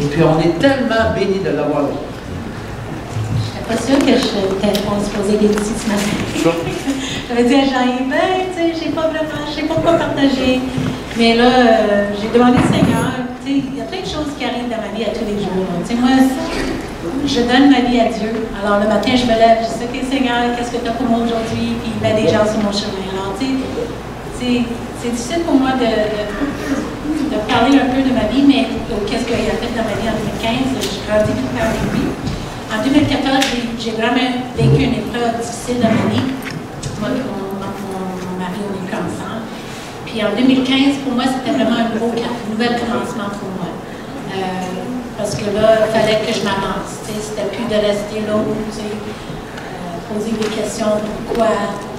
Et puis on est tellement bénis de l'avoir là. Je n'étais pas sûre que on se posait des petits ce matin. J'avais dit à Jean-Yves, ben, tu sais, je sais pas quoi partager. Mais là, j'ai demandé au Seigneur, tu sais, il y a plein de choses qui arrivent dans ma vie à tous les jours. Tu sais, moi, je donne ma vie à Dieu. Alors, le matin, je me lève, je sais, OK, Seigneur, qu'est-ce que tu as pour moi aujourd'hui? Puis, il met des gens sur mon chemin. Alors, tu sais, c'est difficile pour moi de parler un peu de ma vie, mais qu'est-ce qu'il a fait dans ma vie en 2015. J'ai grandi tout avec lui. En 2014, j'ai vraiment vécu une épreuve difficile dans ma vie. Moi et mon mari, on est plus ensemble. Puis en 2015, pour moi, c'était vraiment un nouvel commencement pour moi. Parce que là, il fallait que je m'avance. C'était plus de rester là, poser des questions, pourquoi.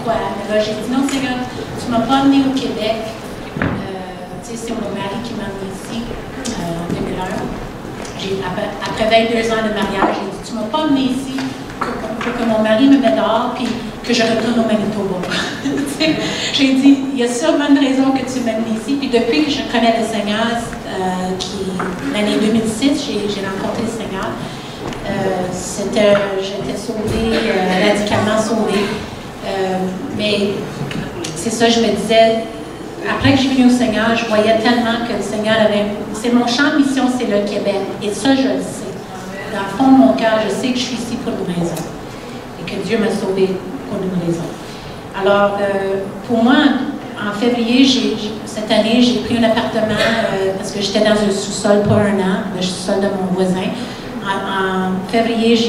Mais là, j'ai dit, non, Seigneur, tu ne m'as pas amené au Québec. C'est mon mari qui m'a amené ici en 2001. Après 22 ans de mariage, j'ai dit, tu ne m'as pas amené ici pour que mon mari me mette dehors puis que je retourne au Manitoba. J'ai dit, il y a sûrement une raison que tu m'as amené ici. Puis depuis que je connais le Seigneur, l'année 2006, j'ai rencontré le Seigneur. J'étais sauvée, radicalement sauvée. Mais c'est ça, je me disais, après que j'ai venu au Seigneur, je voyais tellement que le Seigneur avait... C'est mon champ de mission, c'est le Québec. Et ça, je le sais. Dans le fond de mon cœur, je sais que je suis ici pour une raison. Et que Dieu m'a sauvée pour une raison. Alors, pour moi, en février, cette année, j'ai pris un appartement parce que j'étais dans un sous-sol pas un an, le sous-sol de mon voisin. En février,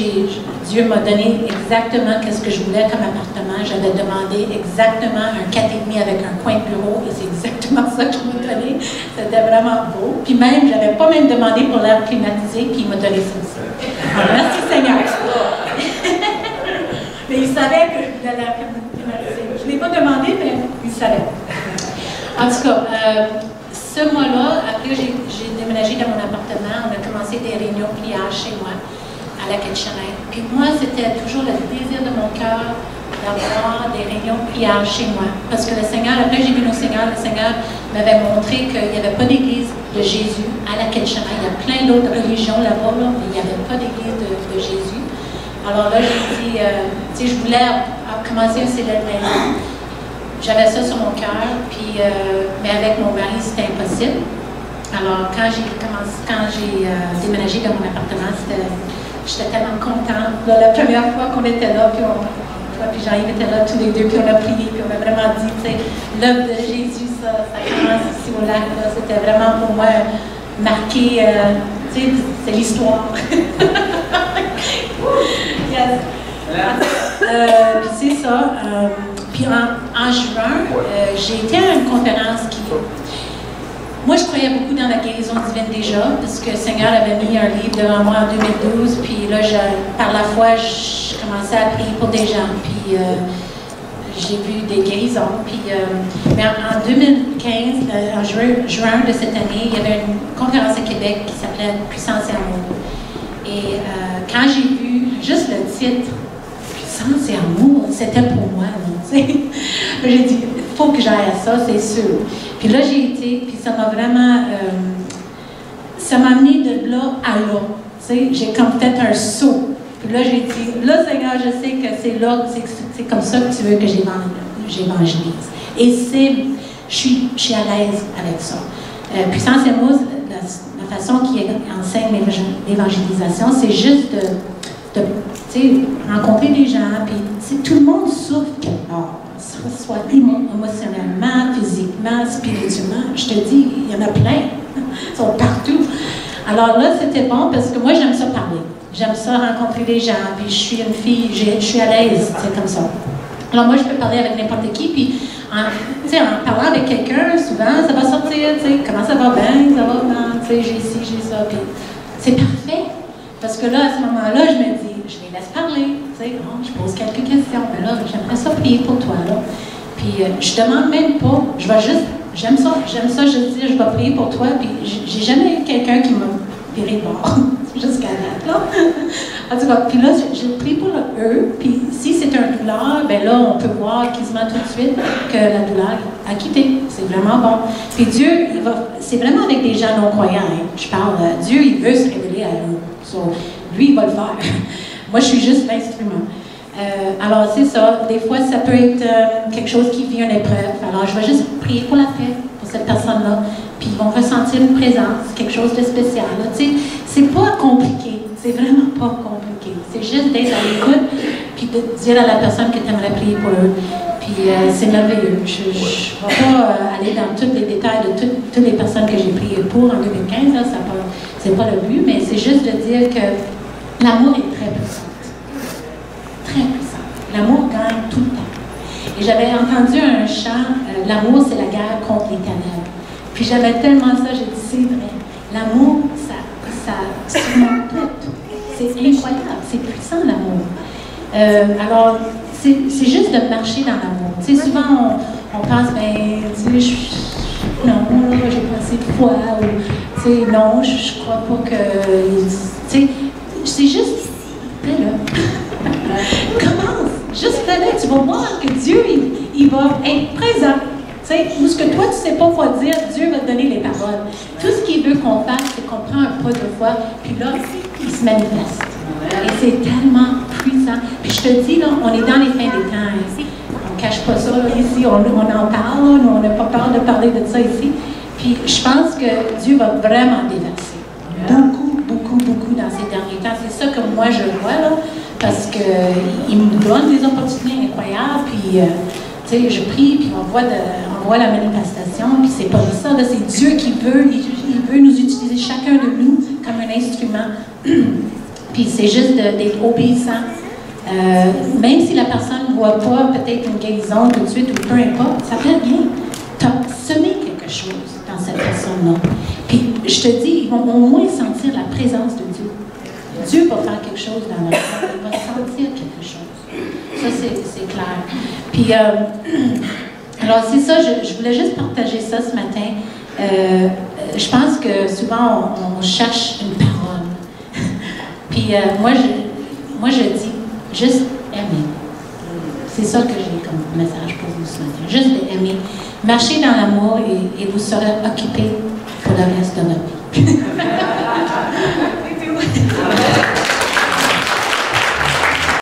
Dieu m'a donné exactement ce que je voulais comme appartement. J'avais demandé exactement un 4,5 avec un coin de bureau et c'est exactement ça qu'il m'a donné. C'était vraiment beau. Puis même, j'avais pas même demandé pour l'air climatisé, puis il m'a donné ça aussi. Alors, merci Seigneur. Mais il savait que je voulais l'air climatisé. Je ne l'ai pas demandé, mais il savait. En tout cas, ce mois-là, après j'ai déménagé dans mon appartement, on a commencé des réunions pliage chez moi, à la Ketcherin. Puis moi, c'était toujours le désir de mon cœur d'avoir des réunions pliage chez moi. Parce que le Seigneur, après j'ai vu le Seigneur m'avait montré qu'il n'y avait pas d'église de Jésus à la Ketcherin. Il y a plein d'autres religions là-bas, là, mais il n'y avait pas d'église de Jésus. Alors là, j'ai dit, tu sais, je voulais commencer un célèbre maison. J'avais ça sur mon cœur, puis, mais avec mon mari, c'était impossible. Alors, quand j'ai déménagé dans mon appartement, j'étais tellement contente. Là, la première fois qu'on était là, puis toi puis Jean-Yves étaient là tous les deux, puis on a prié, puis on a vraiment dit, tu sais, l'œuvre de Jésus, ça commence ici au lac. C'était vraiment pour moi marqué, tu sais, c'est l'histoire. Yes. Puis c'est ça. Puis en juin, j'ai été à une conférence qui... Moi, je croyais beaucoup dans la guérison divine déjà, parce que le Seigneur avait mis un livre devant moi en 2012, puis là, par la foi, je commençais à prier pour des gens, puis j'ai vu des guérisons. Puis, mais en 2015, en juin de cette année, il y avait une conférence à Québec qui s'appelait « Puissance et amour ». Et quand j'ai vu juste le titre, Puissance et amour, c'était pour moi. J'ai dit, il faut que j'aille à ça, c'est sûr. Puis là, j'ai été, puis ça m'a vraiment, ça m'a amené de là à là. J'ai comme fait un saut. Puis là, j'ai dit, là, Seigneur, je sais que c'est là, c'est comme ça que tu veux que j'évangélise. Et je suis à l'aise avec ça. Puissance et amour, la façon qu'il enseigne l'évangélisation, c'est juste de rencontrer des gens, puis tout le monde souffre quelque part, soit émotionnellement, physiquement, spirituellement. Je te dis, il y en a plein, ils sont partout. Alors là, c'était bon parce que moi, j'aime ça parler. J'aime ça rencontrer des gens, puis je suis une fille, je suis à l'aise, c'est comme ça. Alors moi, je peux parler avec n'importe qui, puis en parlant avec quelqu'un, souvent, ça va sortir, comment ça va bien, ça va bien, j'ai ci, j'ai ça, puis c'est parfait. Parce que là, à ce moment-là, je me dis, je les laisse parler, je pose quelques questions, mais là, j'aimerais ça prier pour toi, là. Puis je demande même pas, je vais juste, j'aime ça, je dis, je vais prier pour toi, puis j'ai jamais eu quelqu'un qui m'a viré de bord. jusqu'à date, là. En tout cas, puis là, je prie pour eux, puis si c'est un douleur, ben là, on peut voir quasiment tout de suite que la douleur a quitté. C'est vraiment bon. Puis Dieu, c'est vraiment avec des gens non-croyants, hein. Je parle, Dieu, il veut se révéler à nous. So, lui, il va le faire. Moi, je suis juste l'instrument. Alors, c'est ça. Des fois, ça peut être quelque chose qui vit une épreuve. Alors, je vais juste prier pour la paix, pour cette personne-là. Puis, ils vont ressentir une présence, quelque chose de spécial. Tu sais, c'est pas compliqué. C'est vraiment pas compliqué. C'est juste d'être à l'écoute, puis de dire à la personne que tu aimerais prier pour eux. Puis, c'est merveilleux. Je ne vais pas aller dans tous les détails de toutes les personnes que j'ai priées pour en 2015. Là, c'est pas le but, mais c'est juste de dire que l'amour est très puissant. Très puissant. L'amour gagne tout le temps. Et j'avais entendu un chant, l'amour c'est la guerre contre les ténèbres. Puis j'avais tellement ça, j'ai dit c'est vrai. L'amour, ça surmonte tout. C'est incroyable, c'est puissant l'amour. Alors, c'est juste de marcher dans l'amour. Tu sais, souvent on pense, ben, tu sais, non, là, j'ai pas assez de foi, ou, tu sais, non, je crois pas que, tu sais, c'est juste, là. Commence, juste là, tu vas voir que Dieu, il va être présent. Tu sais, où ce que toi, tu ne sais pas quoi dire, Dieu va te donner les paroles. Tout ce qu'il veut qu'on fasse, c'est qu'on prend un pas de foi, puis là, il se manifeste. Et c'est tellement puissant. Puis je te dis, là, on est dans les fins des temps ici. On ne cache pas ça, là, ici, on en parle, là, on n'a pas peur de parler de ça ici. Puis je pense que Dieu va vraiment déverser. Beaucoup dans ces derniers temps. C'est ça que moi je vois, là, parce qu'il me donne des opportunités incroyables, puis tu sais, je prie, puis on voit la manifestation, puis c'est pas ça, là, c'est Dieu qui veut, il veut nous utiliser chacun de nous comme un instrument. Puis c'est juste d'être obéissant. Même si la personne ne voit pas peut-être une guérison tout de suite, ou peu importe, ça fait rien. Tu as semé quelque chose dans cette personne-là. Puis je te dis, ils vont au moins sentir la présence de Dieu. Dieu va faire quelque chose dans leur vie, il va sentir quelque chose. Ça, c'est clair. Puis, alors c'est ça, je voulais juste partager ça ce matin. Je pense que souvent, on cherche une parole. Puis moi, je dis, juste aimer. C'est ça que j'ai comme message pour vous ce matin. Juste aimer. Marchez dans l'amour et vous serez occupés pour le reste de votre vie.